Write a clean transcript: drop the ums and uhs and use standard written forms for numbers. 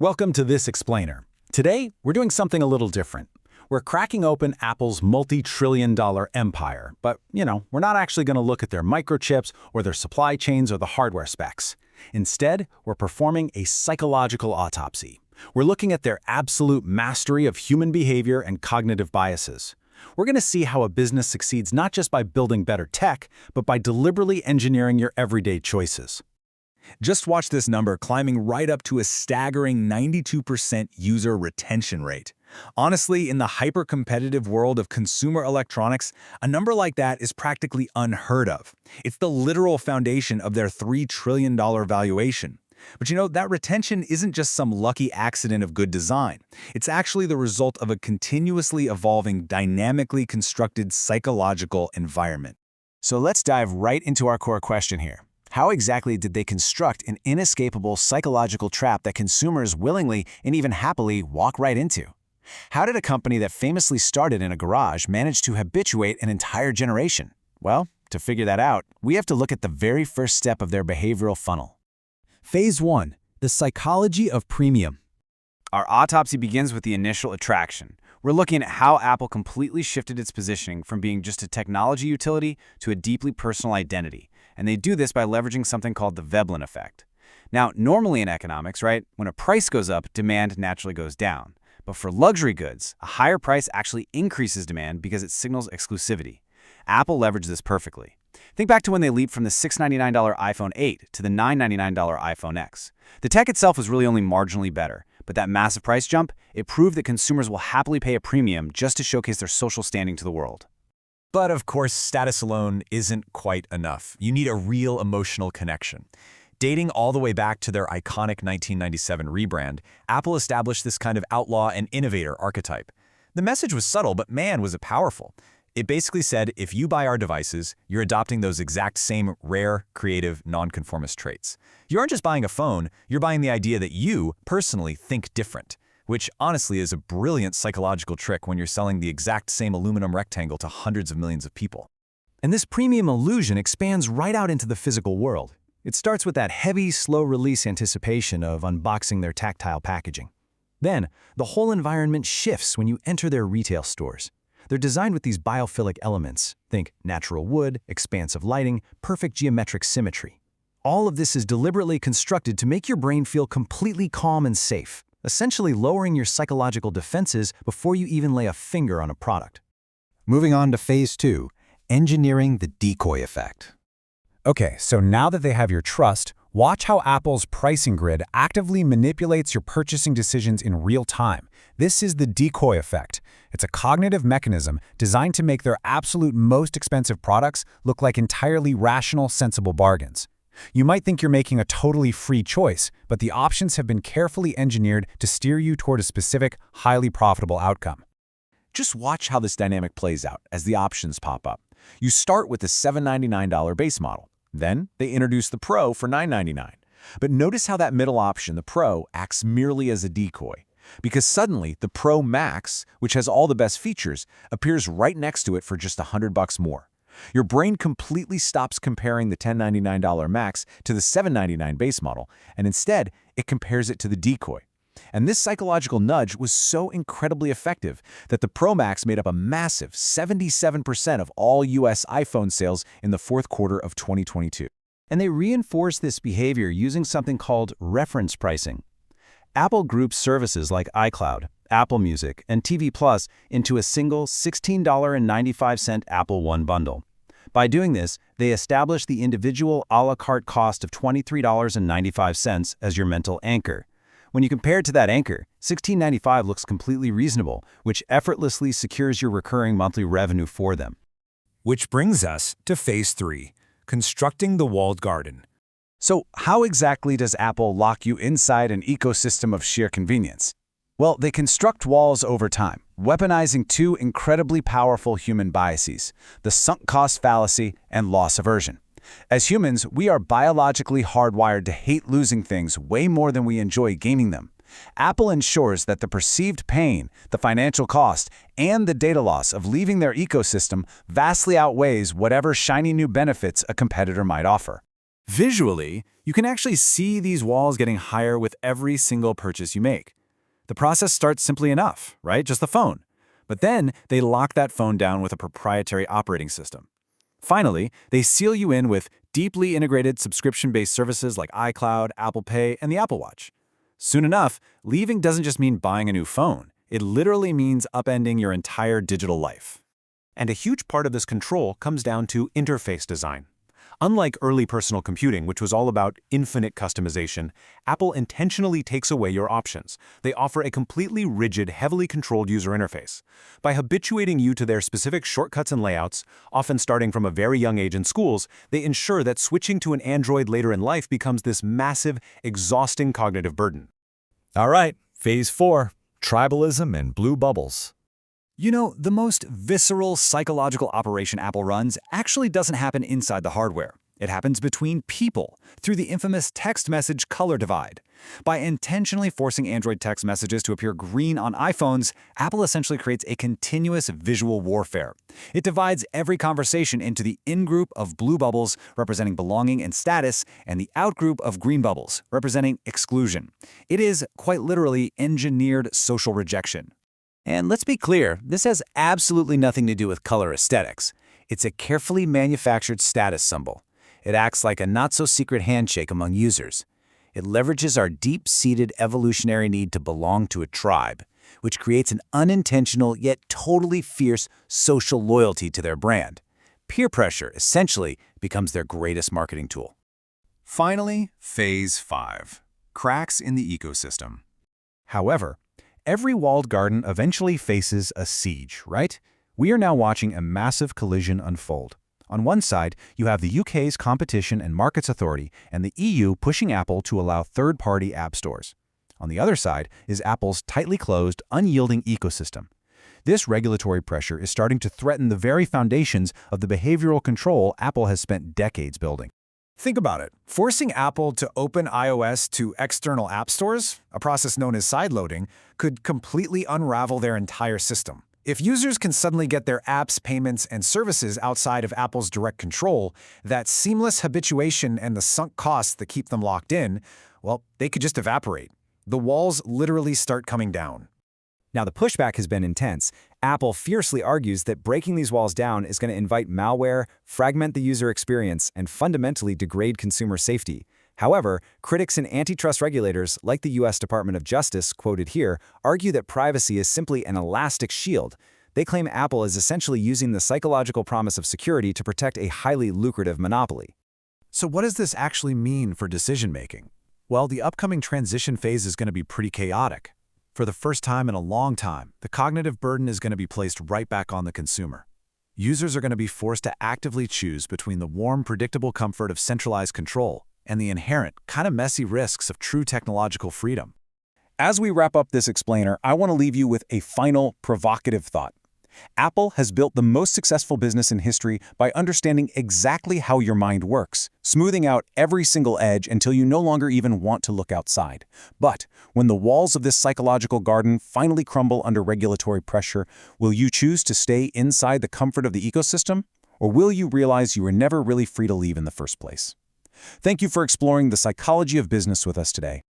Welcome to This Explainer. Today, we're doing something a little different. We're cracking open Apple's multi-trillion-dollar empire, but, we're not actually going to look at their microchips or their supply chains or the hardware specs. Instead, we're performing a psychological autopsy. We're looking at their absolute mastery of human behavior and cognitive biases. We're going to see how a business succeeds not just by building better tech, but by deliberately engineering your everyday choices. Just watch this number climbing right up to a staggering 92% user retention rate. Honestly, in the hyper-competitive world of consumer electronics, a number like that is practically unheard of. It's the literal foundation of their $3 trillion valuation. But that retention isn't just some lucky accident of good design. It's actually the result of a continuously evolving, dynamically constructed psychological environment. So let's dive right into our core question here. How exactly did they construct an inescapable psychological trap that consumers willingly and even happily walk right into? How did a company that famously started in a garage manage to habituate an entire generation? Well, to figure that out, we have to look at the very first step of their behavioral funnel. Phase 1. The psychology of premium. Our autopsy begins with the initial attraction. We're looking at how Apple completely shifted its positioning from being just a technology utility to a deeply personal identity. And they do this by leveraging something called the Veblen effect. Now, normally in economics, when a price goes up, demand naturally goes down. But for luxury goods, a higher price actually increases demand because it signals exclusivity. Apple leveraged this perfectly. Think back to when they leaped from the $699 iPhone 8 to the $999 iPhone X. The tech itself was really only marginally better, but that massive price jump, it proved that consumers will happily pay a premium just to showcase their social standing to the world. But of course, status alone isn't quite enough. You need a real emotional connection. Dating all the way back to their iconic 1997 rebrand, Apple established this kind of outlaw and innovator archetype. The message was subtle, but man, was it powerful. It basically said, if you buy our devices, you're adopting those exact same rare, creative, nonconformist traits. You aren't just buying a phone, you're buying the idea that you, personally, think different. Which honestly is a brilliant psychological trick when you're selling the exact same aluminum rectangle to hundreds of millions of people. And this premium illusion expands right out into the physical world. It starts with that heavy, slow-release anticipation of unboxing their tactile packaging. Then, the whole environment shifts when you enter their retail stores. They're designed with these biophilic elements. Think natural wood, expansive lighting, perfect geometric symmetry. All of this is deliberately constructed to make your brain feel completely calm and safe, essentially lowering your psychological defenses before you even lay a finger on a product. Moving on to Phase 2, engineering the decoy effect. Okay, so now that they have your trust, watch how Apple's pricing grid actively manipulates your purchasing decisions in real time. This is the decoy effect. It's a cognitive mechanism designed to make their absolute most expensive products look like entirely rational, sensible bargains. You might think you're making a totally free choice, but the options have been carefully engineered to steer you toward a specific, highly profitable outcome. Just watch how this dynamic plays out as the options pop up. You start with the $799 base model. Then, they introduce the Pro for $999. But notice how that middle option, the Pro, acts merely as a decoy. Because suddenly, the Pro Max, which has all the best features, appears right next to it for just $100 more. Your brain completely stops comparing the $1099 Max to the $799 base model, and instead, it compares it to the decoy. And this psychological nudge was so incredibly effective that the Pro Max made up a massive 77% of all US iPhone sales in the fourth quarter of 2022. And they reinforce this behavior using something called reference pricing. Apple groups services like iCloud, Apple Music, and TV Plus into a single $16.95 Apple One bundle. By doing this, they establish the individual a la carte cost of $23.95 as your mental anchor. When you compare it to that anchor, $16.95 looks completely reasonable, which effortlessly secures your recurring monthly revenue for them. Which brings us to Phase 3, constructing the walled garden. So how exactly does Apple lock you inside an ecosystem of sheer convenience? Well, they construct walls over time, weaponizing two incredibly powerful human biases, the sunk cost fallacy and loss aversion. As humans, we are biologically hardwired to hate losing things way more than we enjoy gaining them. Apple ensures that the perceived pain, the financial cost, and the data loss of leaving their ecosystem vastly outweighs whatever shiny new benefits a competitor might offer. Visually, you can actually see these walls getting higher with every single purchase you make. The process starts simply enough, right? Just the phone. But then they lock that phone down with a proprietary operating system. Finally, they seal you in with deeply integrated subscription-based services like iCloud, Apple Pay, and the Apple Watch. Soon enough, leaving doesn't just mean buying a new phone. It literally means upending your entire digital life. And a huge part of this control comes down to interface design. Unlike early personal computing, which was all about infinite customization, Apple intentionally takes away your options. They offer a completely rigid, heavily controlled user interface. By habituating you to their specific shortcuts and layouts, often starting from a very young age in schools, they ensure that switching to an Android later in life becomes this massive, exhausting cognitive burden. All right, Phase 4, Tribalism and Blue Bubbles. You know, the most visceral psychological operation Apple runs actually doesn't happen inside the hardware. It happens between people, through the infamous text message color divide. By intentionally forcing Android text messages to appear green on iPhones, Apple essentially creates a continuous visual warfare. It divides every conversation into the in-group of blue bubbles, representing belonging and status, and the out-group of green bubbles, representing exclusion. It is, quite literally, engineered social rejection. And let's be clear, this has absolutely nothing to do with color aesthetics. It's a carefully manufactured status symbol. It acts like a not-so-secret handshake among users. It leverages our deep-seated evolutionary need to belong to a tribe, which creates an unintentional yet totally fierce social loyalty to their brand. Peer pressure, essentially, becomes their greatest marketing tool. Finally, Phase 5, Cracks in the ecosystem. However, every walled garden eventually faces a siege, right? We are now watching a massive collision unfold. On one side, you have the UK's Competition and Markets Authority and the EU pushing Apple to allow third-party app stores. On the other side is Apple's tightly closed, unyielding ecosystem. This regulatory pressure is starting to threaten the very foundations of the behavioral control Apple has spent decades building. Think about it. Forcing Apple to open iOS to external app stores, a process known as sideloading, could completely unravel their entire system. If users can suddenly get their apps, payments, and services outside of Apple's direct control, that seamless habituation and the sunk costs that keep them locked in, well, they could just evaporate. The walls literally start coming down. Now, the pushback has been intense. Apple fiercely argues that breaking these walls down is going to invite malware, fragment the user experience, and fundamentally degrade consumer safety. However, critics and antitrust regulators, like the U.S. Department of Justice, quoted here, argue that privacy is simply an elastic shield. They claim Apple is essentially using the psychological promise of security to protect a highly lucrative monopoly. So what does this actually mean for decision-making? Well, the upcoming transition phase is going to be pretty chaotic. For the first time in a long time, the cognitive burden is going to be placed right back on the consumer. Users are going to be forced to actively choose between the warm, predictable comfort of centralized control and the inherent, kind of messy risks of true technological freedom. As we wrap up this explainer, I want to leave you with a final, provocative thought. Apple has built the most successful business in history by understanding exactly how your mind works, smoothing out every single edge until you no longer even want to look outside. But when the walls of this psychological garden finally crumble under regulatory pressure, will you choose to stay inside the comfort of the ecosystem? Or will you realize you were never really free to leave in the first place? Thank you for exploring the psychology of business with us today.